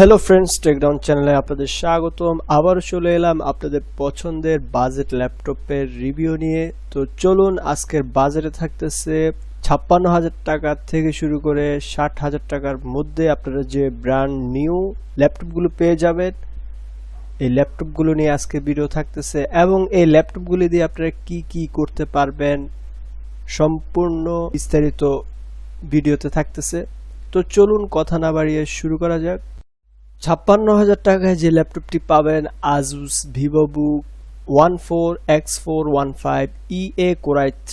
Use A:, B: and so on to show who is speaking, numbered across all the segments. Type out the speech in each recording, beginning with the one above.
A: Hello friends, takedown চ্যানেলে আপনাদের স্বাগতম। আবারও চলে এলাম আপনাদের পছন্দের বাজেট ল্যাপটপের রিভিউ নিয়ে। তো চলুন, আজকের বাজেটে থাকতেছে ৫৬,০০০ টাকা থেকে শুরু করে ৬০,০০০ টাকার মধ্যে আপনারা যে ব্র্যান্ড নিউ ল্যাপটপগুলো পেয়ে যাবেন, এই ল্যাপটপগুলো নিয়ে আজকে ভিডিও থাকতেছে এবং এই ল্যাপটপগুলি দিয়ে আপনারা কি কি করতে পারবেন সম্পূর্ণ বিস্তারিত ভিডিওতে থাকতেছে। তো চলুন কথা না বাড়িয়ে শুরু করা যাক। ৫৬,০০০ টাকায় যে ল্যাপটপটি পাবেন Asus VivoBook 14X415 Core i3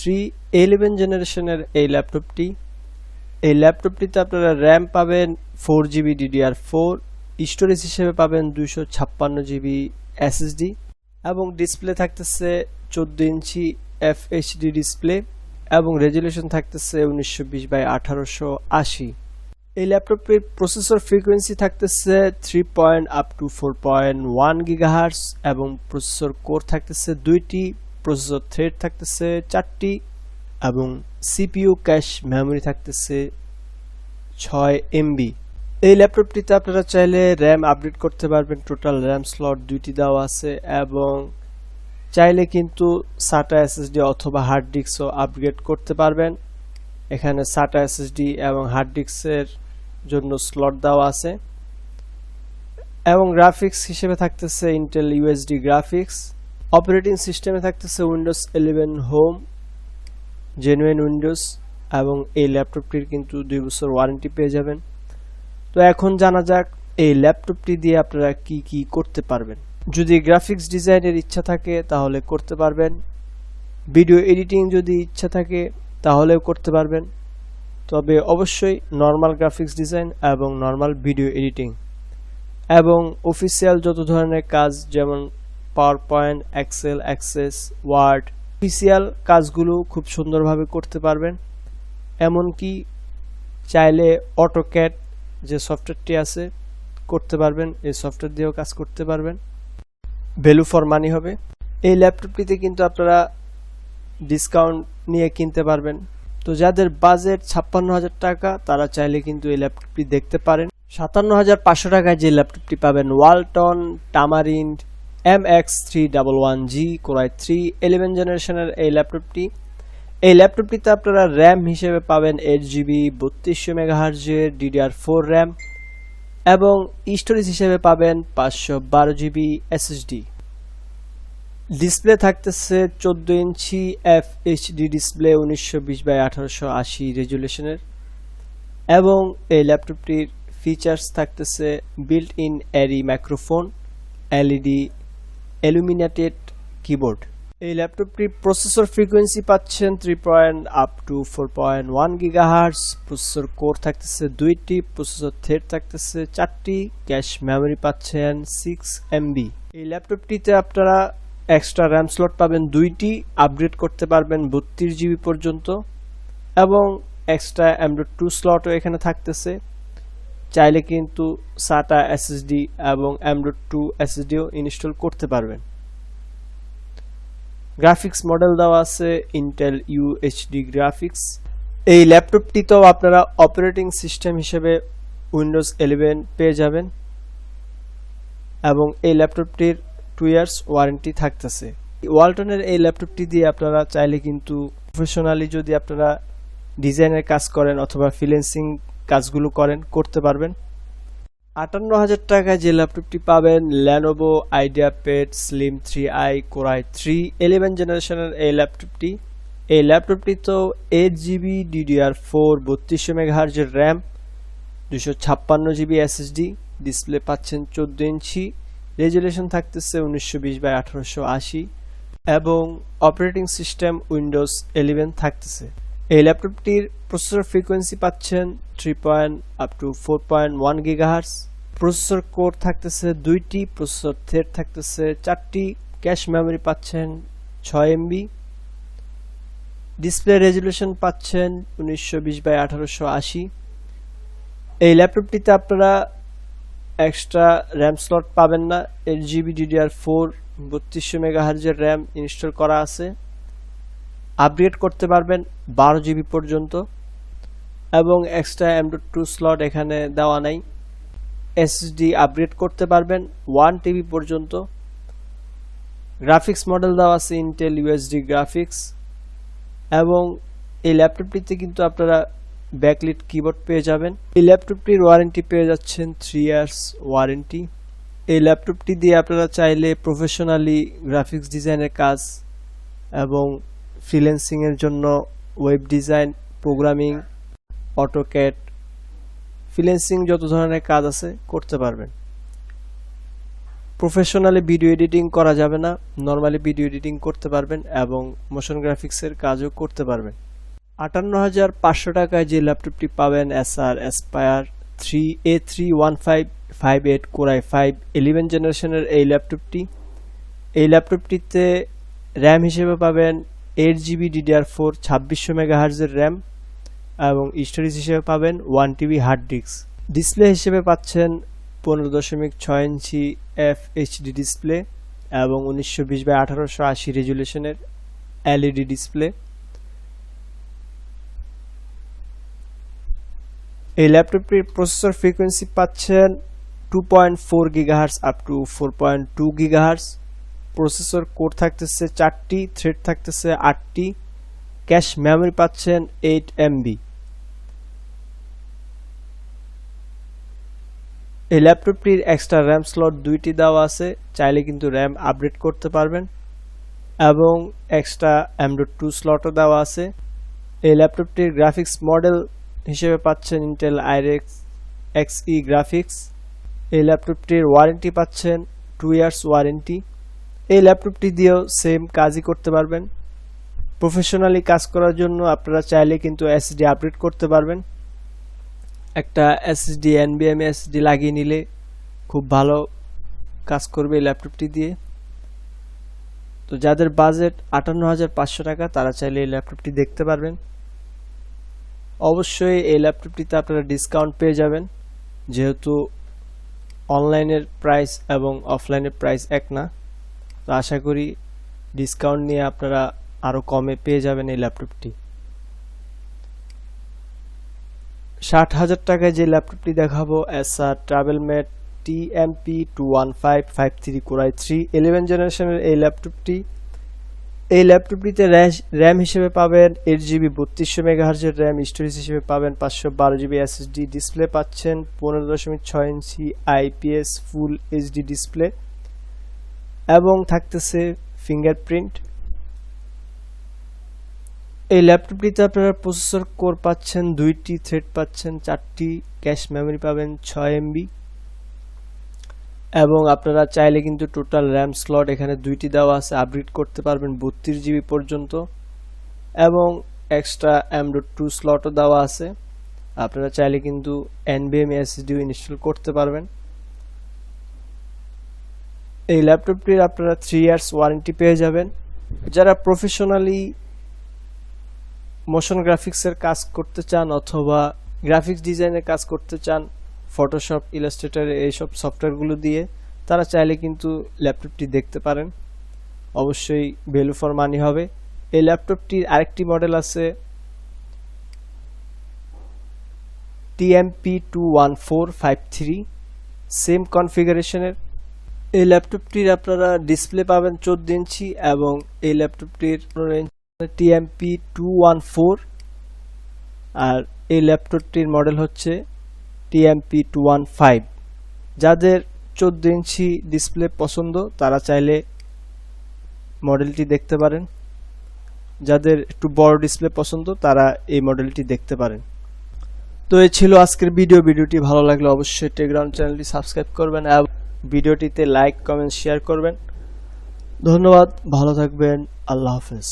A: 11 জেনারেশনের এই ল্যাপটপটিতে আপনারা র্যাম পাবেন 4GB DDR4, স্টোরেজ হিসেবে পাবেন 256GB SSD এবং ডিসপ্লে থাকতেছে 14 ইঞ্চি FHD ডিসপ্লে এবং রেজুলেশন থাকতেছে 1920x1880। এই ল্যাপটপের প্রসেসর ফ্রিকোয়েন্সি থাকতেছে 3.4.1 GHz এবং প্রসেসর কোর থাকতেছে 2টি, প্রসেসর থ্রেড থাকতেছে 4টি এবং CPU ক্যাশ মেমোরি থাকতেছে 6 MB। এই ল্যাপটপটিতে আপনারা চাইলে র্যাম আপডেট করতে পারবেন, টোটাল র্যাম স্লট 2টি দেওয়া আছে এবং চাইলে কিন্তু SATA SSD অথবা হার্ড ডিস্কও আপগ্রেড করতে পারবেন। এখানে SATA SSD এবং হার্ড ডিস্কের জন্য স্লট দেওয়া আছে এবং গ্রাফিক্স হিসেবে থাকতেছে ইন্টেল USD গ্রাফিক্স। অপারেটিং সিস্টেমে থাকতেছে উইন্ডোজ 11 হোম জেনুইন উইন্ডোজ এবং এই ল্যাপটপটির কিন্তু 2 বছর ওয়ারেন্টি পেয়ে যাবেন। তো এখন জানা যাক এই ল্যাপটপটি দিয়ে আপনারা কি কি করতে পারবেন। যদি গ্রাফিক্স ডিজাইনের ইচ্ছা থাকে তাহলে করতে পারবেন, ভিডিও এডিটিং যদি ইচ্ছা থাকে তাহলেও করতে পারবেন, তবে অবশ্যই নর্মাল গ্রাফিক্স ডিজাইন এবং নর্মাল ভিডিও এডিটিং এবং অফিসিয়াল যত ধরনের কাজ যেমন PowerPoint, Excel, Access, Word, official কাজগুলো খুব সুন্দরভাবে করতে পারবেন। এমনকি চাইলে অটোক্যাড যে সফটওয়্যারটি আছে করতে পারবেন, এই সফটওয়্যার দিয়েও কাজ করতে পারবেন, ভ্যালু ফর মানি হবে। এই ল্যাপটপটিতে কিন্তু আপনারা ডিসকাউন্ট নিয়ে কিনতে পারবেন। তো যাদের বাজেট ৫৬,০০০ টাকা তারা চাইলে কিন্তু এই ল্যাপটপটি দেখতে পারেন। ৫৭,৫০০ টাকায় যে ল্যাপটপটি পাবেন Walton tamarind MX311G Core i3 11 জেনারেশনের এই ল্যাপটপটিতে আপনারা র্যাম হিসেবে পাবেন 8GB 3200 MHz এর DDR4 র্যাম এবং স্টোরেজ হিসেবে পাবেন 512GB SSD। ডিসপ্লে থাকতেছে 14 ইঞ্চি FHD ডিসপ্লে 1920x1880 রেজুলেশনের এবং এই ল্যাপটপটির ফিচার্স থাকতেছে built in array microphone, LED illuminated keyboard. এই ল্যাপটপটির প্রসেসর ফ্রিকোয়েন্সি পাচ্ছেন 3.4.1 GHz, প্রসেসর কোর থাকতেছে 2টি, প্রসেসর থ্রেড থাকতেছে 4টি, ক্যাশ মেমোরি পাচ্ছেন 6 MB। এই ল্যাপটপটিতে আপনারা এক্সট্রা র্যাম স্লট পাবেন 2টি, আপগ্রেড করতে পারবেন 32GB পর্যন্ত এবং এক্সট্রা M.2 স্লটও এখানে থাকতেছে। চাইলে কিন্তু SATA SSD এবং M.2 SSDও ইনস্টল করতে পারবেন। গ্রাফিক্স মডেল দেওয়া আছে ইন্টেল UHD গ্রাফিক্স। এই ল্যাপটপটিতেও আপনারা অপারেটিং সিস্টেম হিসেবে উইন্ডোজ 11 পেয়ে যাবেন এবং এই ল্যাপটপটির 2 ইয়ার্স ওয়ারেন্টি থাকতেছে। ওয়ালটনের এই ল্যাপটপটি দিয়ে আপনারা চাইলে কিন্তু প্রফেশনালি যদি আপনারা ডিজাইনের কাজ করেন অথবা ফ্রিল্যান্সিং কাজগুলো করতে পারবেন। ৫৮,০০০ টাকায় যে ল্যাপটপটি পাবেন Lenovo IdeaPad Slim 3i Core i3 11 জেনারেশনের এই ল্যাপটপটি তো 8GB DDR4 3200 MHz এর র্যাম 256GB SSD, ডিসপ্লে পাচ্ছেন 14 ইঞ্চি, রেজুলেশন থাকতেছে 1920x1880 এবং অপারেটিং সিস্টেম উইন্ডোজ 11 থাকতেছে। এই ল্যাপটপটির প্রসেসর ফ্রিকোয়েন্সি পাচ্ছেন 3.4.1 GHz, প্রসেসর কোর থাকতেছে 2টি, প্রসেসর থ্রেড থাকতেছে 4টি, ক্যাশ মেমোরি পাচ্ছেন 6 MB, ডিসপ্লে রেজুলেশন পাচ্ছেন 1920x1880। এই ল্যাপটপটিতে আপনারা এক্সট্রা র্যাম স্লট পাবেন না, 8GB DDR4 3200 MHz এর র্যাম ইনস্টল করা আছে, আপগ্রেড করতে পারবেন 12GB পর্যন্ত এবং এক্সট্রা M.2 স্লট এখানে দেওয়া নাই। এসএসডি আপগ্রেড করতে পারবেন 1 টিবি পর্যন্ত। গ্রাফিক্স মডেল দেওয়া আছে ইন্টেল ইউএসডি গ্রাফিক্স, এবং এই ল্যাপটপটিতে কিন্তু আপনারা ব্যাকলিট কিবোর্ড পেয়ে যাবেন। এই ল্যাপটপটির ওয়ারেন্টি পেয়ে যাচ্ছেন 3 ইয়ার্স ওয়ারেন্টি। এই ল্যাপটপটি দিয়ে আপনারা চাইলে প্রফেশনালি গ্রাফিক্স ডিজাইনের কাজ এবং ফ্রিল্যান্সিং এর জন্য web design, programming, AutoCAD, freelancing যত ধরনের কাজ আছে করতে পারবেন। প্রফেশনালি ভিডিও এডিটিং করা যাবে না, নরমালি ভিডিও এডিটিং করতে পারবেন এবং মোশন গ্রাফিক্সের কাজও করতে পারবেন। 58,500 টাকায় যে ল্যাপটপটি পাবেন Acer Aspire 3A31558 Core i5 11 জেনারেশনের এই ল্যাপটপটি। এই ল্যাপটপটিতে র্যাম হিসেবে পাবেন 8GB DDR4 2600 MHz এর র্যাম, এবং স্টোরেজ হিসেবে পাবেন 1 TB হার্ড ডিস্ক। ডিসপ্লে হিসেবে পাচ্ছেন 15.6 ইঞ্চি FHD ডিসপ্লে এবং 1920x1880 রেজুলেশনের LED ডিসপ্লে। এই ল্যাপটপটির প্রসেসর ফ্রিকোয়েন্সি পাচ্ছেন 2.4 GHz up to 4.2 GHz। Processor core থাকতেছে 4টি, থ্রেড থাকতেছে 8টি, ক্যাশ মেমরি পাচ্ছেন 8 MB। এই ল্যাপটপটির এক্সট্রা র্যাম স্লট 2টি দেওয়া আছে, চাইলে কিন্তু র্যাম আপগ্রেড করতে পারবেন, এবং এক্সট্রা M.2 স্লটও দেওয়া আছে। এই ল্যাপটপটির গ্রাফিক্স মডেল হিসেবে পাচ্ছেন ইন্টেল আইরেক্স Xe গ্রাফিক্স। এই ল্যাপটপটির ওয়ারেন্টি পাচ্ছেন 2 ইয়ার্স ওয়ারেন্টি। এই ল্যাপটপটি দিয়েও সেম কাজই করতে পারবেন। প্রফেশনালি কাজ করার জন্য আপনারা চাইলে কিন্তু এসএসডি আপগ্রেড করতে পারবেন। একটা এসএসডি NVMe এসএসডি লাগিয়ে নিলে খুব ভালো কাজ করবে এই ল্যাপটপটি দিয়ে। তো যাদের বাজেট 58,500 টাকা তারা চাইলে এই ল্যাপটপটি দেখতে পারবেন। অবশ্যই এই ল্যাপটপটিতে আপনারা ডিসকাউন্ট পেয়ে যাবেন, যেহেতু অনলাইনের প্রাইস এবং অফলাইনের প্রাইস এক না। তো আশা করি ডিসকাউন্ট নিয়ে আপনারা আরো কমে পেয়ে যাবেন এই ল্যাপটপটি। 60,000 টাকায় যে ল্যাপটপটি দেখাবো Acer TravelMate TMP21553 Core i3 11 জেনারেশনের এই ল্যাপটপটি। এই ল্যাপটপটিতে র্যাম হিসেবে পাবেন 8GB 3200 MHz এর র্যাম, স্টোরেজ হিসেবে পাবেন 512GB SSD, ডিসপ্লে পাচ্ছেন 15.6 ইঞ্চি IPS ফুল HD ডিসপ্লে, এবং থাকতেছে ফিঙ্গারপ্রিন্ট। এই ল্যাপটপটিতে আপনারা প্রসেসর কোর পাচ্ছেন 2টি, থ্রেড পাচ্ছেন 4টি, ক্যাশ মেমরি পাবেন 6 MB, এবং আপনারা চাইলে কিন্তু টোটাল র্যাম স্লট এখানে 2টি দেওয়া আছে, আপগ্রেড করতে পারবেন 32GB পর্যন্ত, এবং এক্সট্রা M.2 স্লটও দেওয়া আছে। আপনারা চাইলে কিন্তু NVMe SSD ইনস্টল করতে পারবেন। এই ল্যাপটপটির আপনারা 3 ইয়ার্স ওয়ারেন্টি পেয়ে যাবেন। যারা প্রফেশনালি মোশন গ্রাফিক্সের কাজ করতে চান অথবা গ্রাফিক্স ডিজাইনের কাজ করতে চান, ফটোশপ, ইলাস্ট্রেটর এইসব সফটওয়্যারগুলো দিয়ে, তারা চাইলে কিন্তু ল্যাপটপটি দেখতে পারেন। অবশ্যই ভ্যালু ফর মানি হবে। এই ল্যাপটপটির আরেকটি মডেল আছে TMP21453, সেম কনফিগারেশনের। এই ল্যাপটপটির আপনারা ডিসপ্লে পাবেন 14 ইঞ্চি, এবং এই ল্যাপটপটির TMP214, আর এই ল্যাপটপটির মডেল হচ্ছে TMP215। যাদের 14 ইঞ্চি ডিসপ্লে পছন্দ তারা চাইলে মডেলটি দেখতে পারেন, যাদের একটু বড় ডিসপ্লে পছন্দ তারা এই মডেলটি দেখতে পারেন। তো এই ছিল আজকের ভিডিওটি ভালো লাগলে অবশ্যই টেলিগ্রাম চ্যানেলটি সাবস্ক্রাইব করবেন এবং ভিডিওটিতে লাইক, কমেন্ট, শেয়ার করবেন। ধন্যবাদ, ভালো থাকবেন, আল্লাহ হাফেজ।